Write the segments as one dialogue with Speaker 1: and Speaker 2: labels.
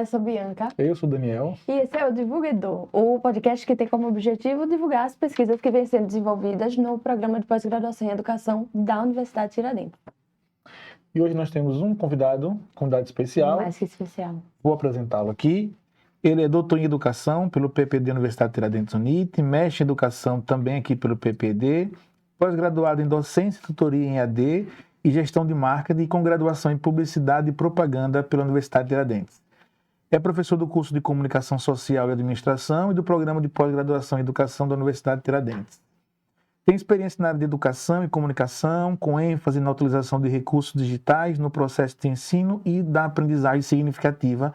Speaker 1: eu sou Bianca.
Speaker 2: Eu sou Daniel.
Speaker 1: E esse é o Divulguedor, o podcast que tem como objetivo divulgar as pesquisas que vêm sendo desenvolvidas no programa de pós-graduação em educação da Universidade Tiradentes.
Speaker 2: E hoje nós temos um convidado especial.
Speaker 1: Mais que especial.
Speaker 2: Vou apresentá-lo aqui. Ele é doutor em Educação pelo PPD Universidade Tiradentes Unite, mestre em Educação também aqui pelo PPD, pós-graduado em Docência e Tutoria em AD e Gestão de Marketing com graduação em Publicidade e Propaganda pela Universidade Tiradentes. É professor do curso de Comunicação Social e Administração e do Programa de Pós-Graduação em Educação da Universidade Tiradentes. Tem experiência na área de Educação e Comunicação, com ênfase na utilização de recursos digitais no processo de ensino e da aprendizagem significativa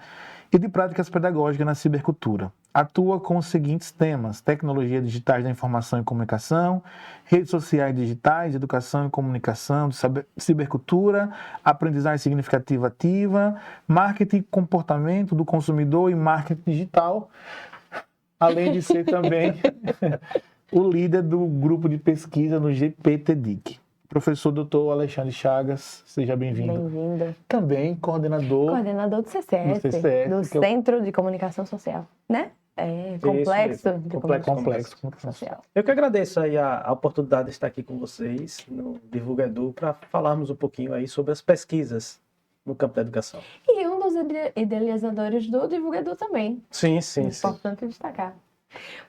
Speaker 2: e de práticas pedagógicas na cibercultura. Atua com os seguintes temas: tecnologias digitais da informação e comunicação, redes sociais digitais, educação e comunicação, cibercultura, aprendizagem significativa ativa, marketing e comportamento do consumidor e marketing digital, além de ser também o líder do grupo de pesquisa no GPTDIC. Professor Dr. Alexandre Chagas, seja bem-vindo.
Speaker 1: Bem-vindo.
Speaker 2: Também coordenador
Speaker 1: Do CCS, do Centro de Comunicação Social, né? Complexo de Comunicação Social.
Speaker 3: Eu que agradeço aí a oportunidade de estar aqui com vocês no Divulguedor para falarmos um pouquinho aí sobre as pesquisas no campo da educação.
Speaker 1: E um dos idealizadores do Divulguedor também.
Speaker 3: Sim.
Speaker 1: Importante destacar.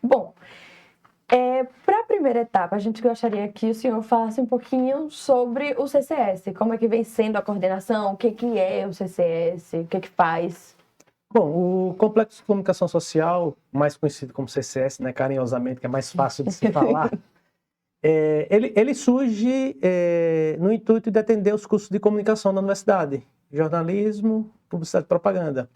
Speaker 1: Bom, para a primeira etapa, a gente gostaria que o senhor falasse um pouquinho sobre o CCS, como é que vem sendo a coordenação, o que é o CCS, o que faz.
Speaker 3: Bom, o Complexo de Comunicação Social, mais conhecido como CCS, né, carinhosamente, que é mais fácil de se falar, ele surge no intuito de atender os cursos de comunicação da universidade, jornalismo, publicidade e propaganda.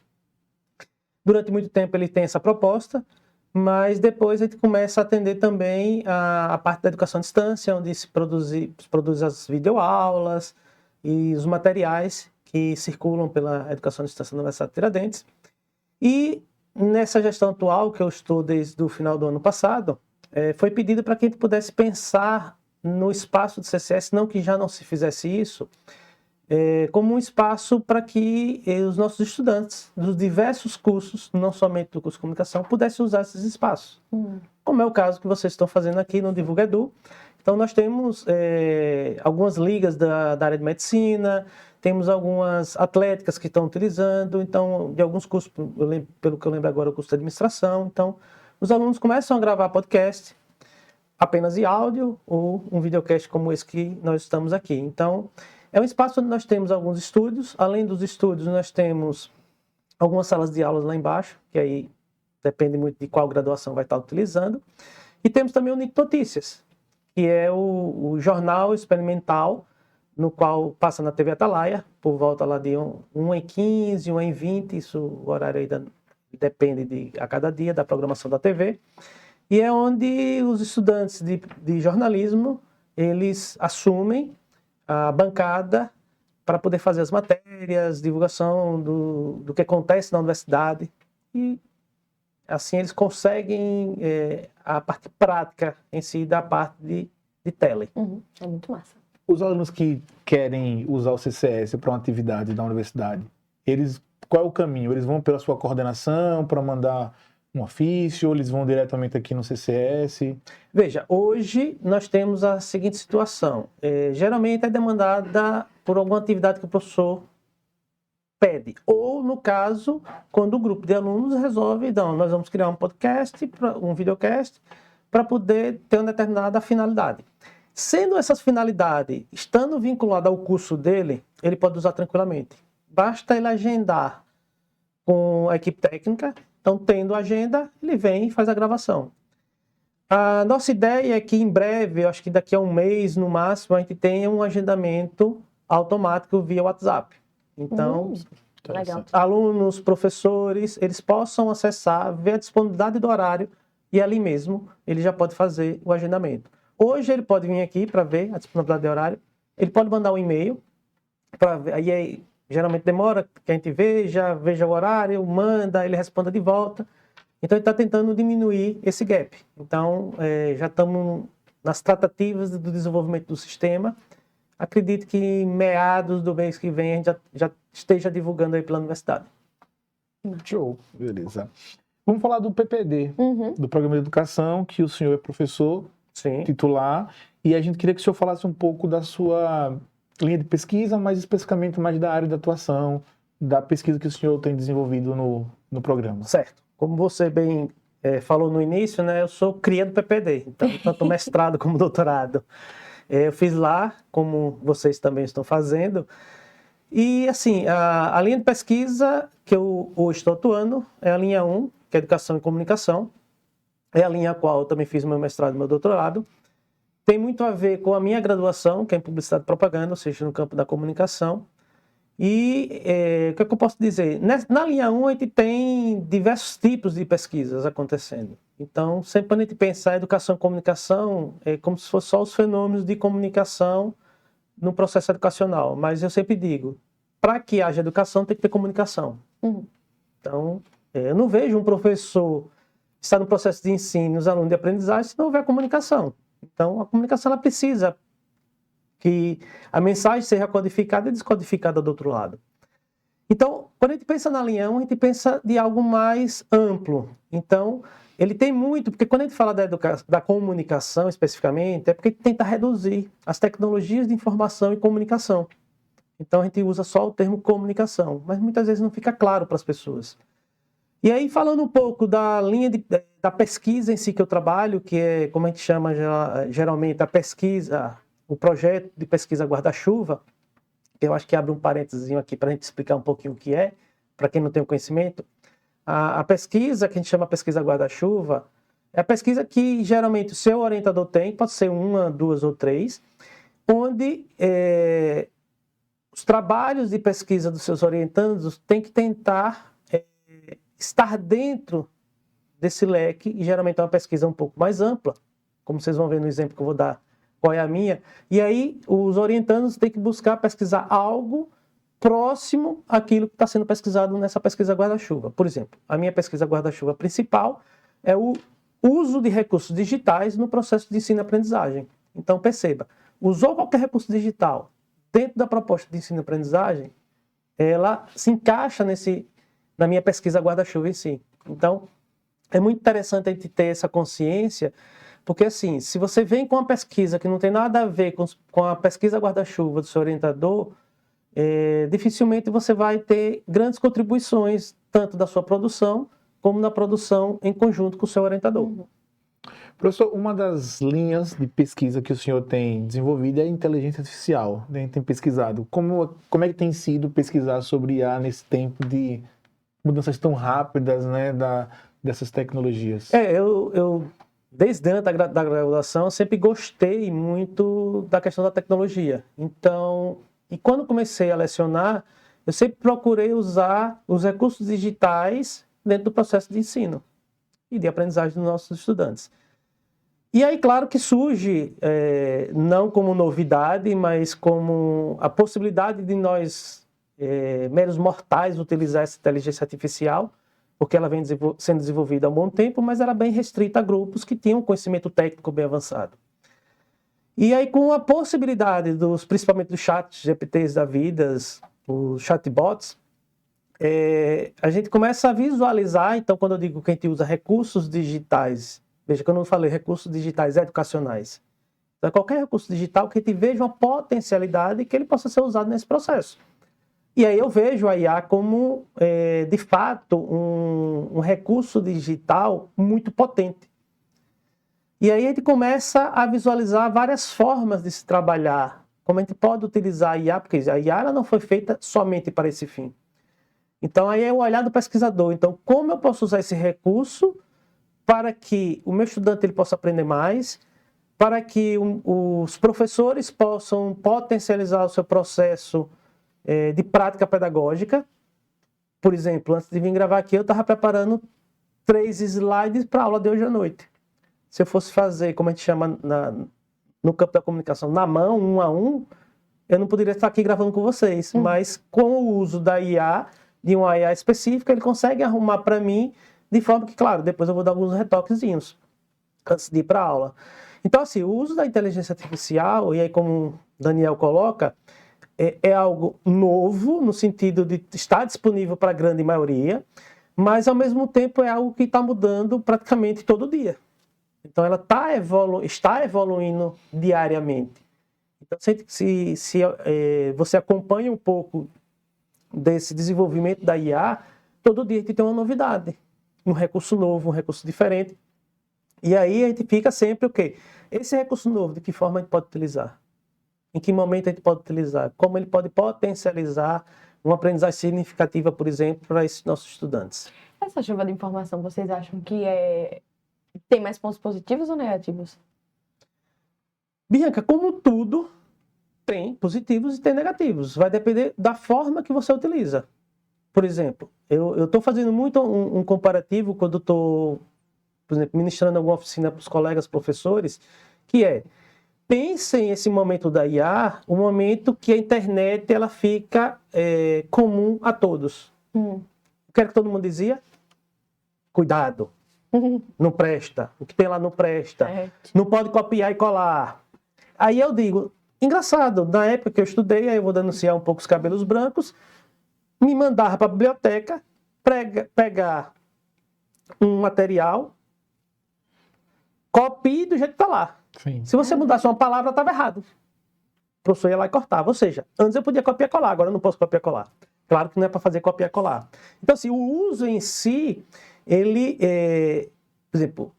Speaker 3: Durante muito tempo ele tem essa proposta, mas depois a gente começa a atender também a parte da educação à distância, onde se produz as videoaulas e os materiais que circulam pela educação à distância da Universidade de Tiradentes. E nessa gestão atual, que eu estou desde o final do ano passado, foi pedido para que a gente pudesse pensar no espaço do CCS, não que já não se fizesse isso, como um espaço para que os nossos estudantes dos diversos cursos, não somente do curso de comunicação, pudessem usar esses espaços. Como é o caso que vocês estão fazendo aqui no Divulguedor. Então nós temos algumas ligas da área de medicina, temos algumas atléticas que estão utilizando, então de alguns cursos, pelo que eu lembro agora, o curso de administração. Então os alunos começam a gravar podcast apenas em áudio ou um videocast como esse que nós estamos aqui. Então é um espaço onde nós temos alguns estúdios. Além dos estúdios, nós temos algumas salas de aulas lá embaixo, que aí depende muito de qual graduação vai estar utilizando. E temos também o NIT Notícias, que é o jornal experimental, no qual passa na TV Atalaia, por volta lá de 1h15, 1h20, isso o horário ainda depende a cada dia da programação da TV. E é onde os estudantes de jornalismo, eles assumem a bancada para poder fazer as matérias, divulgação do que acontece na universidade. E assim eles conseguem a parte prática em si da parte de tele.
Speaker 1: É muito massa.
Speaker 2: Os alunos que querem usar o CCS para uma atividade da universidade, qual é o caminho? Eles vão pela sua coordenação para mandar um ofício, ou eles vão diretamente aqui no CCS?
Speaker 3: Veja, hoje nós temos a seguinte situação. Geralmente é demandada por alguma atividade que o professor pede. Ou, no caso, quando o grupo de alunos resolve, então, nós vamos criar um podcast, um videocast, para poder ter uma determinada finalidade. Sendo essas finalidades, estando vinculada ao curso dele, ele pode usar tranquilamente. Basta ele agendar com a equipe técnica. Então, tendo agenda, ele vem e faz a gravação. A nossa ideia é que em breve, eu acho que daqui a um mês no máximo, a gente tenha um agendamento automático via WhatsApp. Então,
Speaker 1: legal.
Speaker 3: alunos, professores, eles possam acessar, ver a disponibilidade do horário e ali mesmo ele já pode fazer o agendamento. Hoje ele pode vir aqui para ver a disponibilidade de horário, ele pode mandar um e-mail, aí geralmente demora que a gente veja o horário, manda, ele responda de volta. Então ele está tentando diminuir esse gap. Então já estamos nas tratativas do desenvolvimento do sistema. Acredito que em meados do mês que vem a gente já esteja divulgando aí pela universidade.
Speaker 2: Show, beleza. Vamos falar do PPD,
Speaker 1: Uhum.
Speaker 2: do Programa de Educação, que o senhor é professor
Speaker 3: Sim.
Speaker 2: titular, e a gente queria que o senhor falasse um pouco da sua linha de pesquisa, mas especificamente mais da área de atuação, da pesquisa que o senhor tem desenvolvido no programa.
Speaker 3: Certo. Como você bem falou no início, né, eu sou cria do PPD, então tanto mestrado como doutorado. Eu fiz lá, como vocês também estão fazendo. E, assim, a linha de pesquisa que eu hoje estou atuando é a linha 1, que é Educação e Comunicação. É a linha a qual eu também fiz meu mestrado e meu doutorado. Tem muito a ver com a minha graduação, que é em Publicidade e Propaganda, ou seja, no campo da comunicação. E o que é que eu posso dizer? Na linha 1, a gente tem diversos tipos de pesquisas acontecendo. Então, sempre quando a gente pensar em educação e comunicação, é como se fosse só os fenômenos de comunicação no processo educacional. Mas eu sempre digo, para que haja educação, tem que ter comunicação.
Speaker 1: Uhum.
Speaker 3: Então, eu não vejo um professor estar no processo de ensino, os alunos de aprendizagem, se não houver comunicação. Então, a comunicação ela precisa que a mensagem seja codificada e descodificada do outro lado. Então, quando a gente pensa na linha 1, a gente pensa de algo mais amplo. Então, ele tem muito, porque quando a gente fala da comunicação especificamente, é porque a gente tenta reduzir as tecnologias de informação e comunicação. Então, a gente usa só o termo comunicação, mas muitas vezes não fica claro para as pessoas. E aí, falando um pouco da linha da pesquisa em si que eu trabalho, que é, como a gente chama geralmente, a pesquisa, o projeto de pesquisa guarda-chuva, eu acho que abre um parênteses aqui para a gente explicar um pouquinho o que é, para quem não tem o conhecimento. A pesquisa, que a gente chama pesquisa guarda-chuva, é a pesquisa que geralmente o seu orientador tem, pode ser 1, 2 ou 3, onde os trabalhos de pesquisa dos seus orientandos têm que tentar estar dentro desse leque, e geralmente é uma pesquisa um pouco mais ampla, como vocês vão ver no exemplo que eu vou dar, qual é a minha, e aí os orientandos têm que buscar pesquisar algo próximo àquilo que está sendo pesquisado nessa pesquisa guarda-chuva. Por exemplo, a minha pesquisa guarda-chuva principal é o uso de recursos digitais no processo de ensino e aprendizagem. Então, perceba, usou qualquer recurso digital dentro da proposta de ensino e aprendizagem, ela se encaixa na minha pesquisa guarda-chuva em si. Então, é muito interessante a gente ter essa consciência, porque assim, se você vem com uma pesquisa que não tem nada a ver com a pesquisa guarda-chuva do seu orientador, dificilmente você vai ter grandes contribuições, tanto da sua produção, como na produção em conjunto com o seu orientador.
Speaker 1: Uhum.
Speaker 2: Professor, uma das linhas de pesquisa que o senhor tem desenvolvido é a inteligência artificial, né? Tem pesquisado. Como é que tem sido pesquisar sobre IA nesse tempo de mudanças tão rápidas, né, dessas tecnologias?
Speaker 3: Eu desde antes da graduação, sempre gostei muito da questão da tecnologia. Então, e quando comecei a lecionar, eu sempre procurei usar os recursos digitais dentro do processo de ensino e de aprendizagem dos nossos estudantes. E aí, claro que surge, não como novidade, mas como a possibilidade de nós, meros mortais, utilizar essa inteligência artificial, porque ela vem sendo desenvolvida há um bom tempo, mas era bem restrita a grupos que tinham conhecimento técnico bem avançado. E aí, com a possibilidade principalmente dos chats GPTs da vida, os chatbots, a gente começa a visualizar, então quando eu digo que a gente usa recursos digitais, veja que eu não falei recursos digitais educacionais, então qualquer recurso digital que a gente veja uma potencialidade que ele possa ser usado nesse processo. E aí eu vejo a IA como, de fato, um recurso digital muito potente. E aí a gente começa a visualizar várias formas de se trabalhar, como a gente pode utilizar a IA, porque a IA ela não foi feita somente para esse fim. Então aí é o olhar do pesquisador. Então, como eu posso usar esse recurso para que o meu estudante ele possa aprender mais, para que os professores possam potencializar o seu processo de prática pedagógica. Por exemplo, antes de vir gravar aqui, eu estava preparando 3 slides para a aula de hoje à noite. Se eu fosse fazer, como a gente chama no campo da comunicação, na mão, 1 a 1, eu não poderia estar aqui gravando com vocês. Mas com o uso da IA, de uma IA específica, ele consegue arrumar para mim, de forma que, claro, depois eu vou dar alguns retoquezinhos antes de ir para a aula. Então, assim, o uso da inteligência artificial, e aí como o Daniel coloca, é algo novo, no sentido de estar disponível para a grande maioria. mas ao mesmo tempo é algo que está mudando praticamente todo dia. Então ela está evoluindo diariamente. Então se você acompanha um pouco desse desenvolvimento da IA, todo dia a gente tem uma novidade, um recurso novo, um recurso diferente. E aí a gente fica sempre o quê? Esse recurso novo, de que forma a gente pode utilizar? Em que momento a gente pode utilizar? Como ele pode potencializar uma aprendizagem significativa, por exemplo, para esses nossos estudantes?
Speaker 1: Essa chuva de informação, vocês acham que tem mais pontos positivos ou negativos?
Speaker 3: Bianca, como tudo, tem positivos e tem negativos. Vai depender da forma que você utiliza. Por exemplo, eu estou fazendo muito um comparativo quando estou, por exemplo, ministrando alguma oficina para os colegas professores, que é, pensem esse momento da IA, um momento que a internet ela fica comum a todos. O que era que todo mundo dizia? Cuidado, não presta. O que tem lá não presta. Não pode copiar e colar. Aí eu digo, engraçado, na época que eu estudei, aí eu vou denunciar um pouco os cabelos brancos, me mandava para a biblioteca pegar um material, copie do jeito que está lá.
Speaker 2: Sim.
Speaker 3: Se você mudasse uma palavra, estava errado. O professor ia lá e cortava. Ou seja, antes eu podia copiar e colar, agora eu não posso copiar e colar. Claro que não é para fazer copiar e colar. Então, assim, o uso em si, ele, por exemplo,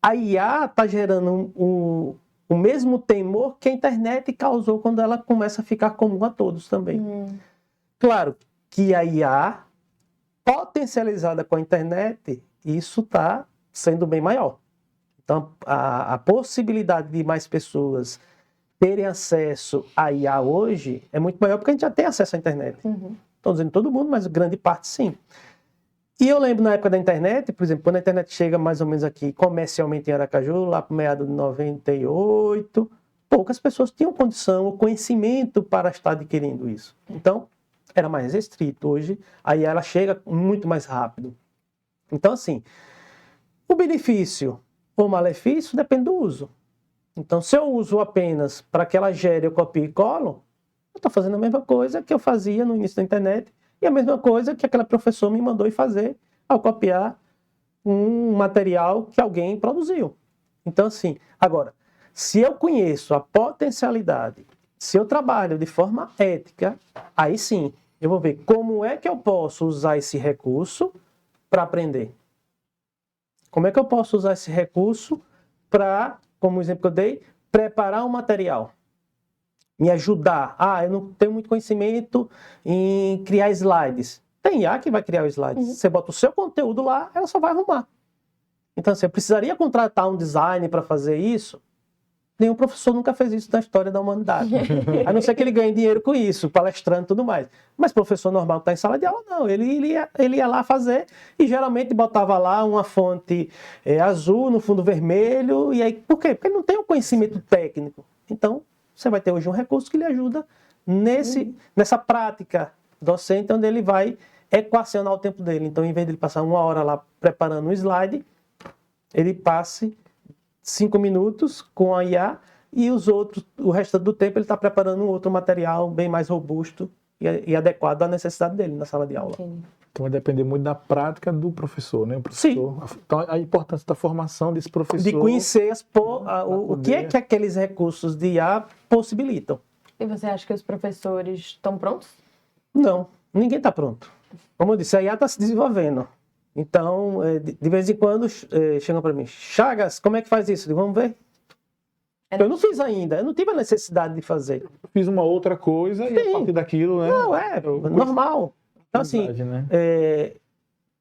Speaker 3: a IA está gerando o mesmo temor que a internet causou quando ela começa a ficar comum a todos também. Claro que a IA, potencializada com a internet, isso está sendo bem maior. Então, a possibilidade de mais pessoas terem acesso à IA hoje é muito maior porque a gente já tem acesso à internet. Estou dizendo todo mundo, mas grande parte sim. E eu lembro na época da internet, por exemplo, quando a internet chega mais ou menos aqui comercialmente em Aracaju, lá para o meado de 98, poucas pessoas tinham condição ou conhecimento para estar adquirindo isso. Então, era mais restrito. Hoje, a IA ela chega muito mais rápido. Então, assim, o benefício ou malefício depende do uso. Então, se eu uso apenas para que ela gere, eu copio e colo, eu estou fazendo a mesma coisa que eu fazia no início da internet e a mesma coisa que aquela professora me mandou fazer ao copiar um material que alguém produziu. Então, assim, agora, se eu conheço a potencialidade, se eu trabalho de forma ética, aí sim, eu vou ver como é que eu posso usar esse recurso para aprender. Como é que eu posso usar esse recurso para, como o exemplo que eu dei, preparar um material? Me ajudar. Eu não tenho muito conhecimento em criar slides. Tem IA que vai criar os slides. Você bota o seu conteúdo lá, ela só vai arrumar. Então, assim, eu precisaria contratar um designer para fazer isso? Nenhum professor nunca fez isso na história da humanidade. A não ser que ele ganhe dinheiro com isso, palestrando e tudo mais. Mas professor normal que está em sala de aula, não. Ele ia lá fazer e geralmente botava lá uma fonte azul no fundo vermelho. E aí, por quê? Porque ele não tem um conhecimento técnico. Então, você vai ter hoje um recurso que lhe ajuda nessa prática docente, onde ele vai equacionar o tempo dele. Então, em vez de ele passar 1 hora lá preparando um slide, ele passe 5 minutos com a IA e o resto do tempo ele está preparando um outro material bem mais robusto e adequado à necessidade dele na sala de aula.
Speaker 2: Então vai depender muito da prática do professor, né? Professor, sim. Então a importância da formação desse professor.
Speaker 3: De conhecer o que é que aqueles recursos de IA possibilitam.
Speaker 1: E você acha que os professores estão prontos?
Speaker 3: Não, ninguém está pronto. Como eu disse, a IA está se desenvolvendo. Então, de vez em quando, chegam para mim, Chagas, como é que faz isso? Eu digo, vamos ver. Eu não fiz ainda, eu não tive a necessidade de fazer.
Speaker 2: Fiz uma outra coisa e a partir daquilo, né?
Speaker 3: Não, normal. Então, assim, né?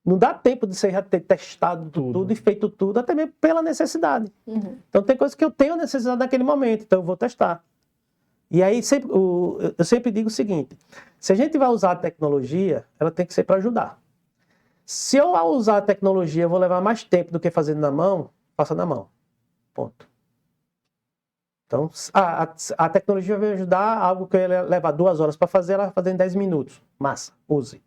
Speaker 3: Não dá tempo de você já ter testado tudo e feito tudo, até mesmo pela necessidade. Então, tem coisas que eu tenho necessidade naquele momento, então eu vou testar. E aí, eu sempre digo o seguinte, se a gente vai usar a tecnologia, ela tem que ser para ajudar. Se eu ao usar a tecnologia eu vou levar mais tempo do que fazendo na mão, faça na mão. Ponto. Então, a tecnologia vai ajudar algo que eu ia levar 2 horas para fazer, ela vai fazer em 10 minutos. Massa, use.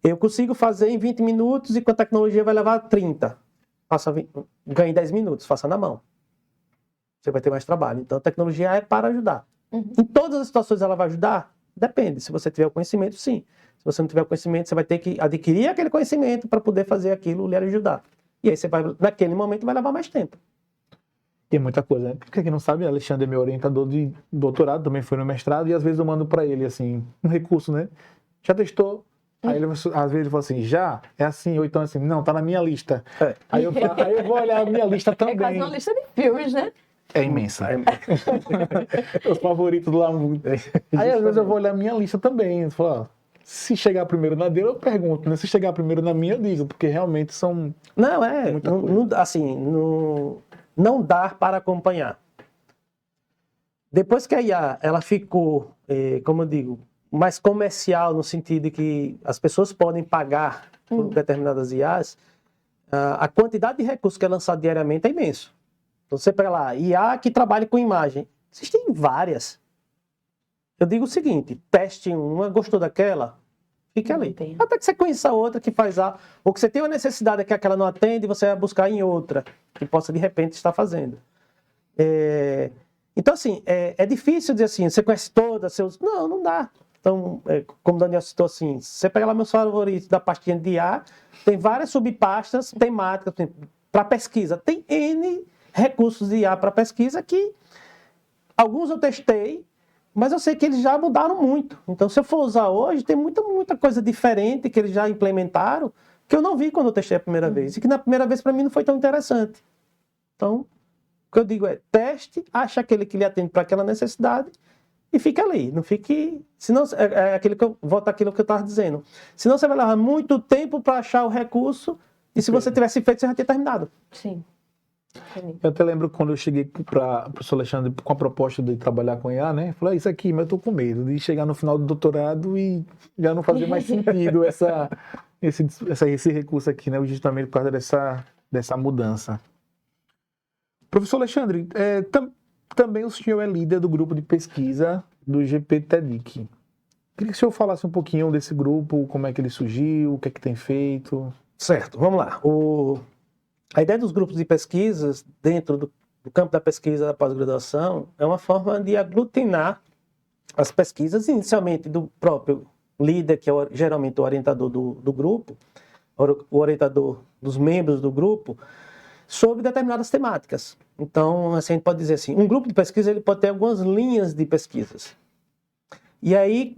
Speaker 3: Eu consigo fazer em 20 minutos e com a tecnologia vai levar 30. Ganhe 10 minutos, faça na mão. Você vai ter mais trabalho. Então, a tecnologia é para ajudar. Em todas as situações ela vai ajudar? Depende. Se você tiver o conhecimento, sim. Se você não tiver o conhecimento, você vai ter que adquirir aquele conhecimento para poder fazer aquilo lhe ajudar. E aí você vai, naquele momento, vai levar mais tempo.
Speaker 2: Tem muita coisa, né? Porque quem não sabe, Alexandre é meu orientador de doutorado, também foi no mestrado, e às vezes eu mando para ele, assim, um recurso, né? Já testou? Aí ele, às vezes ele fala assim, já? É assim, ou então assim, não, tá na minha lista.
Speaker 3: É.
Speaker 2: Aí eu vou olhar a minha lista
Speaker 1: É
Speaker 2: também.
Speaker 1: quase uma lista de filmes, né?
Speaker 2: É imensa. Os favoritos lá. Aí às vezes eu vou olhar a minha lista também. Eu falo, ó, se chegar primeiro na dele, eu pergunto, né? Se chegar primeiro na minha, eu digo, porque realmente são...
Speaker 3: Não,
Speaker 2: Muita coisa.
Speaker 3: assim, não dá para acompanhar. Depois que a IA ela ficou, como eu digo, mais comercial no sentido de que as pessoas podem pagar por determinadas IAs, a quantidade de recursos que é lançado diariamente é imenso. Então você pega lá, IA que trabalha com imagem. Existem várias. Eu digo o seguinte, teste uma, gostou daquela, fique ali. Até que você conheça outra que faz ou que você tem uma necessidade que aquela não atende, você vai buscar em outra, que possa de repente estar fazendo. Então assim, é difícil dizer assim, você conhece todas, seus... Não dá. Então, como o Daniel citou assim, se você pegar lá meus favoritos da pastinha de IA, tem várias subpastas temáticas para pesquisa. Tem N recursos de IA para pesquisa que alguns eu testei, mas eu sei que eles já mudaram muito. Então, se eu for usar hoje, tem muita coisa diferente que eles já implementaram que eu não vi quando eu testei a primeira vez. E que na primeira vez, para mim, não foi tão interessante. Então, o que eu digo é, teste, acha aquele que lhe atende para aquela necessidade e fica ali. Não fique... Senão, volta àquilo que eu estava dizendo. Senão, você vai levar muito tempo para achar o recurso e se você tivesse feito, você já tinha terminado.
Speaker 1: Sim.
Speaker 2: Eu até lembro quando eu cheguei para o professor Alexandre com a proposta de trabalhar com IA, né? Eu falei, isso aqui, mas eu tô com medo de chegar no final do doutorado e já não fazer mais sentido esse recurso aqui, né? Justamente por causa dessa mudança. Professor Alexandre, também o senhor é líder do grupo de pesquisa do GPTEDIC. Queria que o senhor falasse um pouquinho desse grupo, como é que ele surgiu, o que é que tem feito.
Speaker 3: Certo, vamos lá. A ideia dos grupos de pesquisas dentro do campo da pesquisa da pós-graduação é uma forma de aglutinar as pesquisas, inicialmente do próprio líder, que é geralmente o orientador do grupo, o orientador dos membros do grupo, sobre determinadas temáticas. Então, assim, a gente pode dizer assim, um grupo de pesquisa ele pode ter algumas linhas de pesquisas. E aí,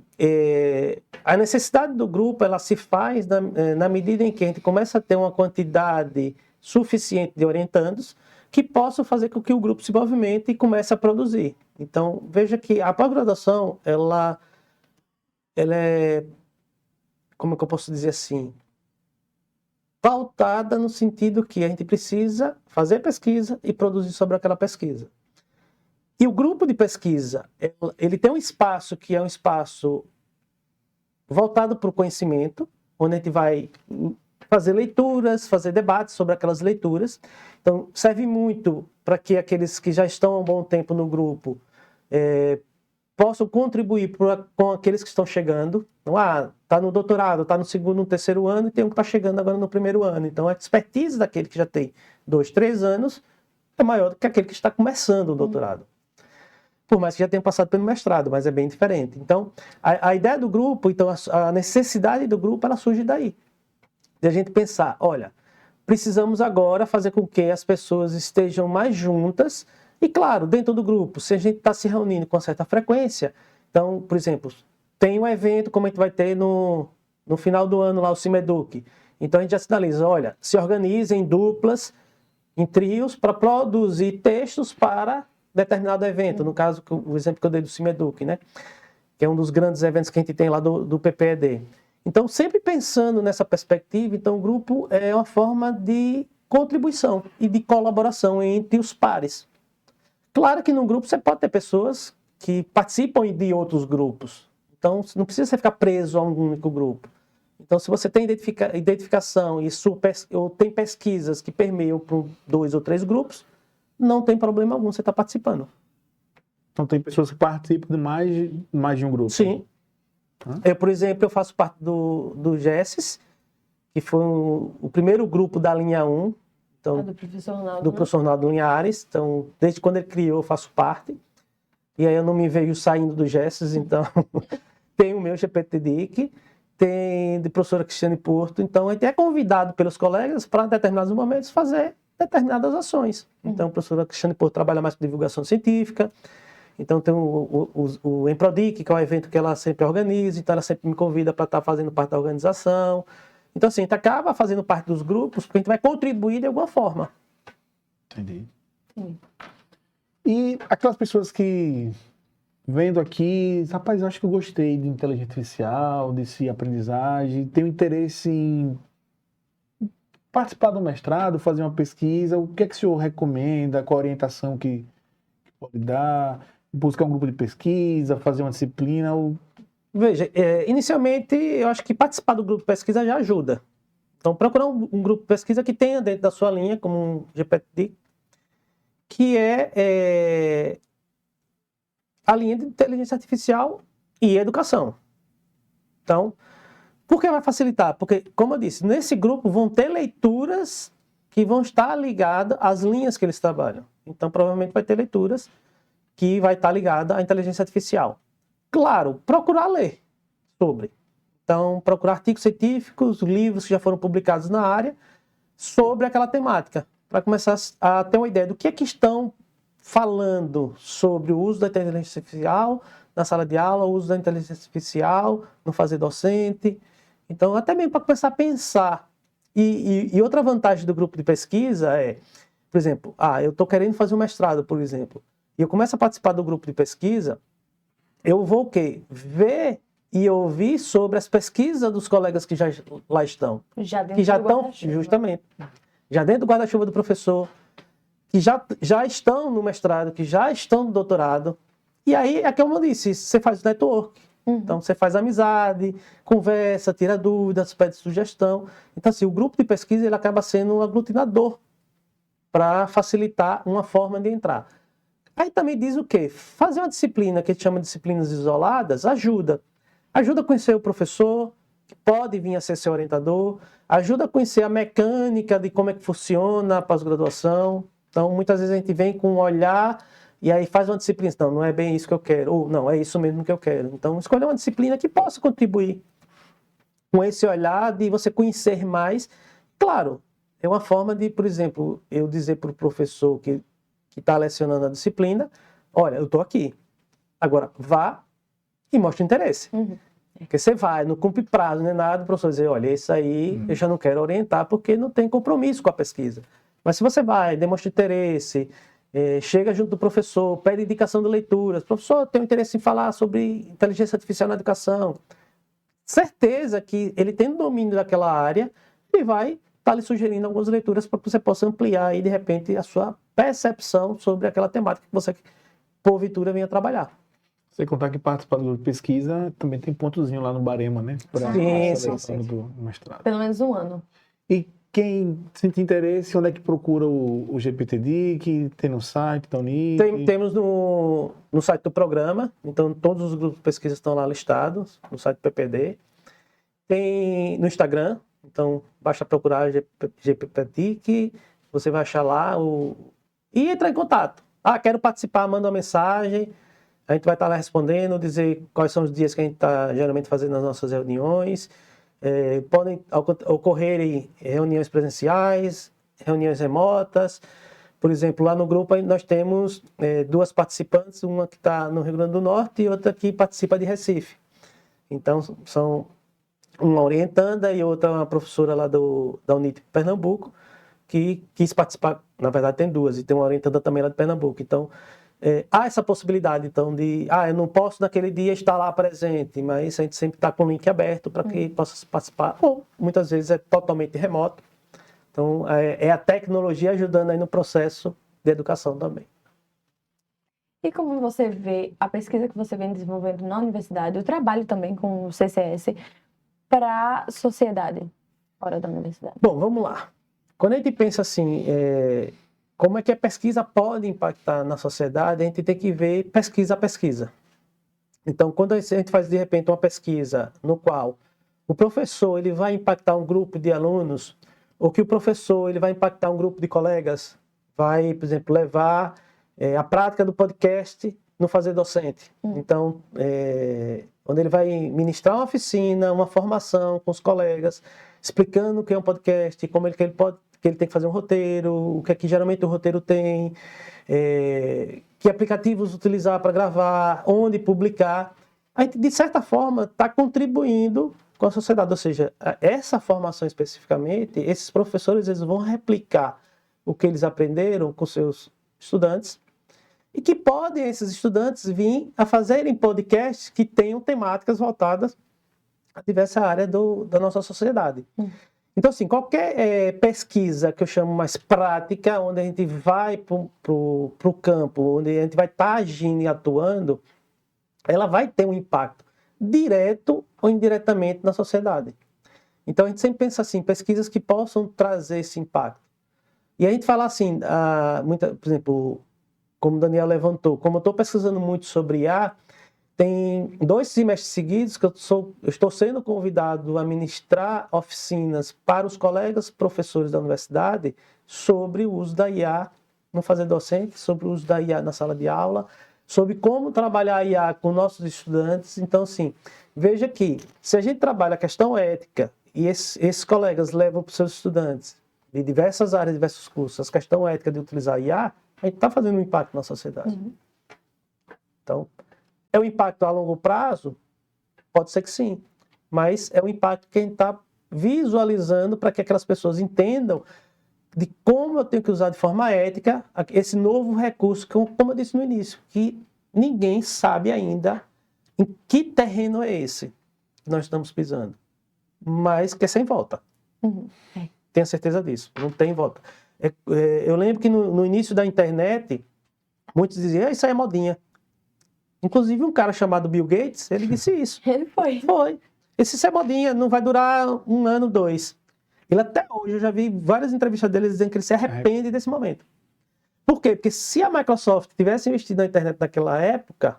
Speaker 3: a necessidade do grupo ela se faz na medida em que a gente começa a ter uma quantidade suficiente de orientandos que possam fazer com que o grupo se movimente e comece a produzir. Então, veja que a pós-graduação, ela é, como é que eu posso dizer assim, pautada no sentido que a gente precisa fazer pesquisa e produzir sobre aquela pesquisa. E o grupo de pesquisa, ele tem um espaço que é um espaço voltado para o conhecimento, onde a gente vai fazer leituras, fazer debates sobre aquelas leituras. Então, serve muito para que aqueles que já estão há um bom tempo no grupo possam contribuir com aqueles que estão chegando. Então, está no doutorado, está no segundo, no terceiro ano, e tem um que está chegando agora no primeiro ano. Então, a expertise daquele que já tem 2, 3 anos é maior do que aquele que está começando o doutorado. Por mais que já tenha passado pelo mestrado, mas é bem diferente. Então, a ideia do grupo, então a necessidade do grupo, ela surge daí. De a gente pensar, olha, precisamos agora fazer com que as pessoas estejam mais juntas e, claro, dentro do grupo, se a gente está se reunindo com certa frequência, então, por exemplo, tem um evento como a gente vai ter no final do ano lá, o CIMEDUC. Então, a gente já sinaliza, olha, se organizem em duplas, em trios, para produzir textos para determinado evento. No caso, o exemplo que eu dei do CIMEDUC, né? Que é um dos grandes eventos que a gente tem lá do PPED. Então, sempre pensando nessa perspectiva, então o grupo é uma forma de contribuição e de colaboração entre os pares. Claro que no grupo você pode ter pessoas que participam de outros grupos. Então, não precisa você ficar preso a um único grupo. Então, se você tem identificação ou tem pesquisas que permeiam por 2 ou 3 grupos, não tem problema algum você estar participando.
Speaker 2: Então, tem pessoas que participam de mais de um grupo?
Speaker 3: Sim. Eu, por exemplo, eu faço parte do GESES, que foi o primeiro grupo da linha 1, então, do professor Ronaldo Linhares. Então, desde quando ele criou, eu faço parte. E aí eu não me vejo saindo do GESES, então tem o meu GPTDIC, tem de professora Cristiane Porto, então a gente é convidado pelos colegas para, em determinados momentos, fazer determinadas ações. Então, a professora Cristiane Porto trabalha mais com divulgação científica, então tem o Emprodic, que é um evento que ela sempre organiza, então ela sempre me convida para estar fazendo parte da organização. Então, assim, a gente acaba fazendo parte dos grupos, porque a gente vai contribuir de alguma forma.
Speaker 2: Entendi.
Speaker 1: Sim.
Speaker 2: E aquelas pessoas que, vendo aqui, rapaz, eu acho que eu gostei de inteligência artificial, desse aprendizagem, tenho interesse em participar do mestrado, fazer uma pesquisa, o que é que o senhor recomenda, qual a orientação que pode dar, buscar um grupo de pesquisa, fazer uma disciplina?
Speaker 3: Veja, inicialmente, eu acho que participar do grupo de pesquisa já ajuda. Então, procurar um grupo de pesquisa que tenha dentro da sua linha, como um GPT, que é a linha de inteligência artificial e educação. Então, por que vai facilitar? Porque, como eu disse, nesse grupo vão ter leituras que vão estar ligadas às linhas que eles trabalham. Então, provavelmente vai ter leituras que vai estar ligada à inteligência artificial. Claro, procurar ler sobre. Então, procurar artigos científicos, livros que já foram publicados na área sobre aquela temática, para começar a ter uma ideia do que é que estão falando sobre o uso da inteligência artificial na sala de aula, o uso da inteligência artificial no fazer docente. Então, até mesmo para começar a pensar. E outra vantagem do grupo de pesquisa é, por exemplo, eu estou querendo fazer um mestrado, por exemplo, e eu começo a participar do grupo de pesquisa, eu vou o quê? Ver e ouvir sobre as pesquisas dos colegas que já lá estão. Que já estão, justamente, já dentro do guarda-chuva do professor, que já estão no mestrado, que já estão no doutorado. E aí, é como eu disse, você faz network. Então, você faz amizade, conversa, tira dúvidas, pede sugestão. Então, assim, o grupo de pesquisa ele acaba sendo um aglutinador para facilitar uma forma de entrar. Aí também diz o quê? Fazer uma disciplina que a gente chama de disciplinas isoladas ajuda. Ajuda a conhecer o professor, que pode vir a ser seu orientador, ajuda a conhecer a mecânica de como é que funciona a pós-graduação. Então, muitas vezes a gente vem com um olhar e aí faz uma disciplina. Não é bem isso que eu quero. Ou, não, é isso mesmo que eu quero. Então, escolher uma disciplina que possa contribuir com esse olhar de você conhecer mais. Claro, é uma forma de, por exemplo, eu dizer para o professor que está lecionando a disciplina, olha, eu estou aqui. Agora, vá e mostre interesse. Porque você vai, não cumpre prazo, nem nada, o professor dizer, olha, isso aí eu já não quero orientar porque não tem compromisso com a pesquisa. Mas se você vai, demonstra interesse, chega junto do professor, pede indicação de leituras, professor, eu tenho interesse em falar sobre inteligência artificial na educação, certeza que ele tem domínio daquela área e vai estar lhe sugerindo algumas leituras para que você possa ampliar aí, de repente, a sua percepção sobre aquela temática que você, porventura, venha trabalhar.
Speaker 2: Sem contar que participar do grupo de pesquisa também tem pontozinho lá no Barema, né? Para
Speaker 3: Sim.
Speaker 2: do mestrado.
Speaker 1: Pelo menos um ano.
Speaker 2: E quem sentir interesse, onde é que procura o GPTDIC? Tem no site da Unip?
Speaker 3: Temos no site do programa, então todos os grupos de pesquisa estão lá listados, no site do PPD. Tem no Instagram, então basta procurar GPTDIC, você vai achar lá e entrar em contato. Quero participar, manda uma mensagem, a gente vai estar lá respondendo, dizer quais são os dias que a gente está geralmente fazendo as nossas reuniões. Podem ocorrer reuniões presenciais, reuniões remotas. Por exemplo, lá no grupo nós temos duas participantes, uma que está no Rio Grande do Norte e outra que participa de Recife. Então, são uma orientanda e outra uma professora lá da Unip Pernambuco, que quis participar. Na verdade, tem duas, e tem uma orientanda também lá de Pernambuco. Então, há essa possibilidade, então, de... eu não posso naquele dia estar lá presente, mas a gente sempre está com o link aberto para que possa participar, ou muitas vezes é totalmente remoto. Então, é a tecnologia ajudando aí no processo de educação também.
Speaker 1: E como você vê a pesquisa que você vem desenvolvendo na universidade, o trabalho também com o CCS para a sociedade fora da universidade?
Speaker 3: Bom, vamos lá. Quando a gente pensa assim... como é que a pesquisa pode impactar na sociedade, a gente tem que ver pesquisa a pesquisa. Então, quando a gente faz, de repente, uma pesquisa no qual o professor ele vai impactar um grupo de alunos, ou que o professor ele vai impactar um grupo de colegas, vai, por exemplo, levar a prática do podcast no fazer docente. Então, onde ele vai ministrar uma oficina, uma formação com os colegas, explicando o que é um podcast, como que ele tem que fazer um roteiro, o que é que geralmente o roteiro tem, que aplicativos utilizar para gravar, onde publicar. A gente, de certa forma, está contribuindo com a sociedade, ou seja, essa formação especificamente, esses professores eles vão replicar o que eles aprenderam com seus estudantes e que podem esses estudantes vir a fazerem podcasts que tenham temáticas voltadas a diversas áreas da nossa sociedade. Então, assim, qualquer pesquisa que eu chamo mais prática, onde a gente vai para o campo, onde a gente vai estar agindo e atuando, ela vai ter um impacto direto ou indiretamente na sociedade. Então, a gente sempre pensa assim, pesquisas que possam trazer esse impacto. E a gente fala assim, por exemplo, como o Daniel levantou, como eu estou pesquisando muito sobre IA, tem 2 semestres seguidos que eu estou sendo convidado a ministrar oficinas para os colegas professores da universidade sobre o uso da IA no fazer docente, sobre o uso da IA na sala de aula, sobre como trabalhar a IA com nossos estudantes. Então, assim, veja que se a gente trabalha a questão ética e esses colegas levam para os seus estudantes de diversas áreas, diversos cursos, a questão ética de utilizar a IA, a gente está fazendo um impacto na sociedade. Então, é um impacto a longo prazo? Pode ser que sim, mas é um impacto que a gente está visualizando para que aquelas pessoas entendam de como eu tenho que usar de forma ética esse novo recurso, como eu disse no início, que ninguém sabe ainda em que terreno é esse que nós estamos pisando, mas que é sem volta. Tenho certeza disso, não tem volta. Eu lembro que no início da internet, muitos diziam, isso aí é modinha. Inclusive um cara chamado Bill Gates, ele disse isso.
Speaker 1: Ele foi.
Speaker 3: Foi. Isso é modinha, não vai durar 1 ano, 2. Ele até hoje, eu já vi várias entrevistas dele dizendo que ele se arrepende desse momento. Por quê? Porque se a Microsoft tivesse investido na internet naquela época,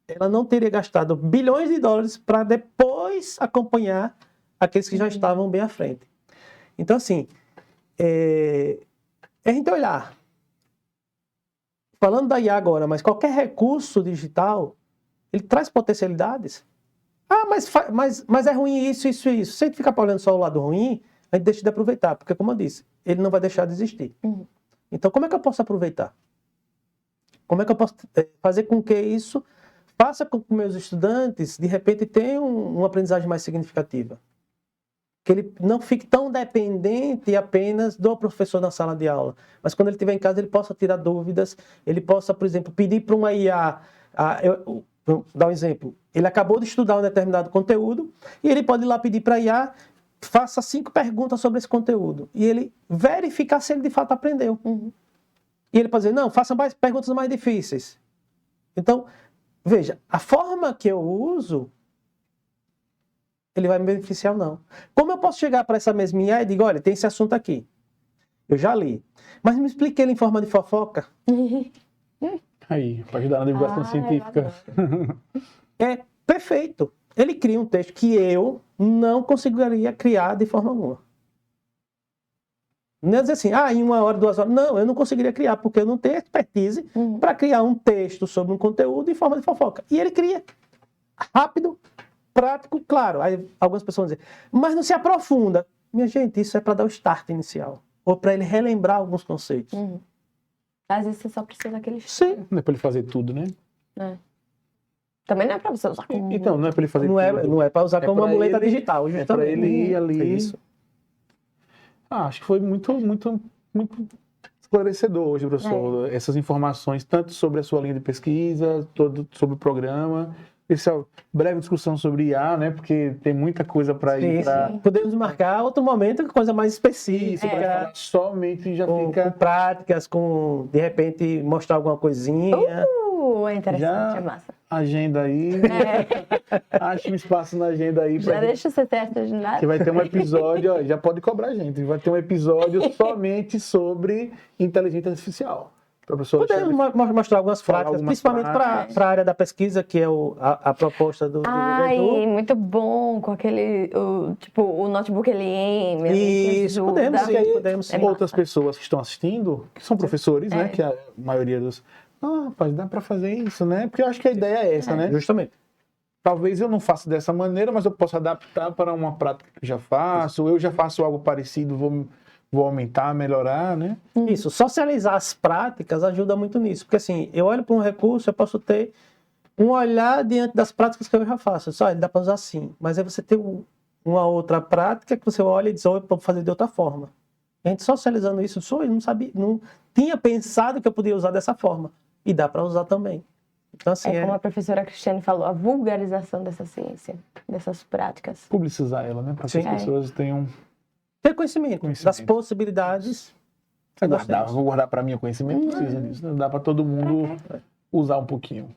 Speaker 3: ela não teria gastado bilhões de dólares para depois acompanhar aqueles que já estavam bem à frente. Então, assim, é a gente olhar. Falando da IA agora, mas qualquer recurso digital, ele traz potencialidades. Mas é ruim isso, isso e isso. Se a gente ficar olhando só o lado ruim, a gente deixa de aproveitar, porque, como eu disse, ele não vai deixar de existir. Então, como é que eu posso aproveitar? Como é que eu posso fazer com que isso faça com que meus estudantes, de repente, tenham uma aprendizagem mais significativa? Que ele não fique tão dependente apenas do professor na sala de aula, mas quando ele estiver em casa ele possa tirar dúvidas, ele possa, por exemplo, pedir para uma IA, vou dar um exemplo, ele acabou de estudar um determinado conteúdo e ele pode ir lá pedir para a IA, faça 5 perguntas sobre esse conteúdo e ele verificar se ele de fato aprendeu. E ele pode dizer, não, faça mais perguntas mais difíceis. Então, veja, a forma que eu uso, ele vai me beneficiar ou não. Como eu posso chegar para essa mesma IA e digo, olha, tem esse assunto aqui. Eu já li. Mas me explique ele em forma de fofoca.
Speaker 2: Aí, para ajudar na divulgação científica.
Speaker 3: É perfeito. Ele cria um texto que eu não conseguiria criar de forma alguma. Não é dizer assim, em 1 hora, 2 horas. Não, eu não conseguiria criar, porque eu não tenho expertise para criar um texto sobre um conteúdo em forma de fofoca. E ele cria. Rápido, prático, claro. Aí algumas pessoas vão dizer, mas não se aprofunda. Minha gente, isso é para dar o start inicial. Ou para ele relembrar alguns conceitos.
Speaker 1: Às vezes você só precisa daquele...
Speaker 3: Sim.
Speaker 2: Não é para ele fazer tudo, né?
Speaker 1: Também não é para você usar como...
Speaker 2: Então, não é para ele fazer tudo.
Speaker 3: Não é para usar como uma muleta
Speaker 2: ele,
Speaker 3: digital.
Speaker 2: É para ele ir ali...
Speaker 3: É isso.
Speaker 2: Acho que foi muito esclarecedor hoje, professor. Essas informações, tanto sobre a sua linha de pesquisa, todo sobre o programa... Essa breve discussão sobre IA, né? Porque tem muita coisa para ir para...
Speaker 3: Podemos marcar outro momento, coisa mais específica.
Speaker 2: Para falar somente já
Speaker 3: com práticas, de repente mostrar alguma coisinha.
Speaker 1: É interessante, é massa.
Speaker 2: Agenda aí. Acha um espaço na agenda aí.
Speaker 1: Já deixa você ter agendado.
Speaker 2: Que vai ter um episódio, já pode cobrar, gente. Vai ter um episódio somente sobre inteligência artificial.
Speaker 3: Podemos mostrar algumas práticas, principalmente para a área da pesquisa, que é a proposta do
Speaker 1: Edu. Muito bom, com aquele, o notebook LM.
Speaker 3: Isso, podemos sim.
Speaker 2: Outras pessoas que estão assistindo, que são professores, né? Que a maioria dos... rapaz, dá para fazer isso, né? Porque eu acho que a ideia é essa, né?
Speaker 3: Justamente.
Speaker 2: talvez eu não faça dessa maneira, mas eu posso adaptar para uma prática que eu já faço, ou eu já faço algo parecido, vou aumentar, melhorar, né?
Speaker 3: Isso, socializar as práticas ajuda muito nisso. Porque assim, eu olho para um recurso, eu posso ter um olhar diante das práticas que eu já faço. Só, ele dá para usar assim. Mas aí você tem uma outra prática que você olha e diz, eu vou fazer de outra forma. A gente socializando isso, eu não sabia, não tinha pensado que eu podia usar dessa forma. E dá para usar também. Então, assim,
Speaker 1: Como a professora Cristiane falou, a vulgarização dessa ciência, dessas práticas.
Speaker 2: Publicizar ela, né? Para que as
Speaker 3: Sim.
Speaker 2: pessoas tenham...
Speaker 3: ter conhecimento das possibilidades.
Speaker 2: Vou guardar para mim o conhecimento, precisa disso. Né? Dá para todo mundo usar um pouquinho.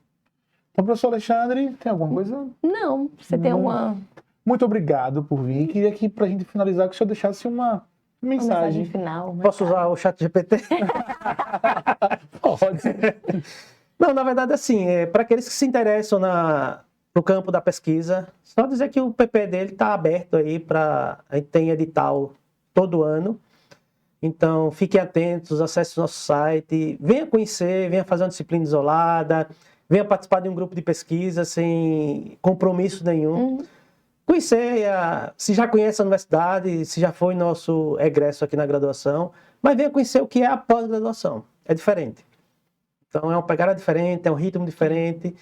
Speaker 2: Então, professor Alexandre, tem alguma coisa?
Speaker 1: Não, você tem uma
Speaker 2: Muito obrigado por vir. Queria que, para a gente finalizar, que o senhor deixasse uma
Speaker 1: mensagem
Speaker 2: mensagem.
Speaker 1: final.
Speaker 3: Posso usar o chat GPT?
Speaker 2: Pode.
Speaker 3: Não, na verdade, assim, para aqueles que se interessam no campo da pesquisa, só dizer que o PP dele está aberto aí a gente tem edital todo ano. Então, fiquem atentos, acesse o nosso site, venha conhecer, venha fazer uma disciplina isolada, venha participar de um grupo de pesquisa sem compromisso nenhum. Conhecer, se já conhece a universidade, se já foi nosso egresso aqui na graduação, mas venha conhecer o que é a pós-graduação. É diferente. Então, é uma pegada diferente, é um ritmo diferente.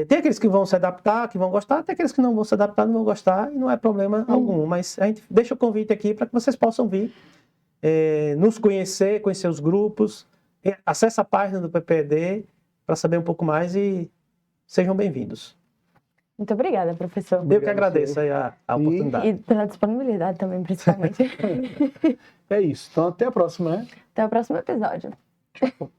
Speaker 3: Tem aqueles que vão se adaptar, que vão gostar, tem aqueles que não vão se adaptar, não vão gostar, e não é problema algum. Mas a gente deixa o convite aqui para que vocês possam vir, nos conhecer os grupos, acesse a página do PPED para saber um pouco mais e sejam bem-vindos.
Speaker 1: Muito obrigada, professor.
Speaker 3: Eu que agradeço aí a oportunidade.
Speaker 1: E pela disponibilidade também, principalmente.
Speaker 2: É isso. Então, até a próxima, né?
Speaker 1: Até o próximo episódio.
Speaker 2: Tchau.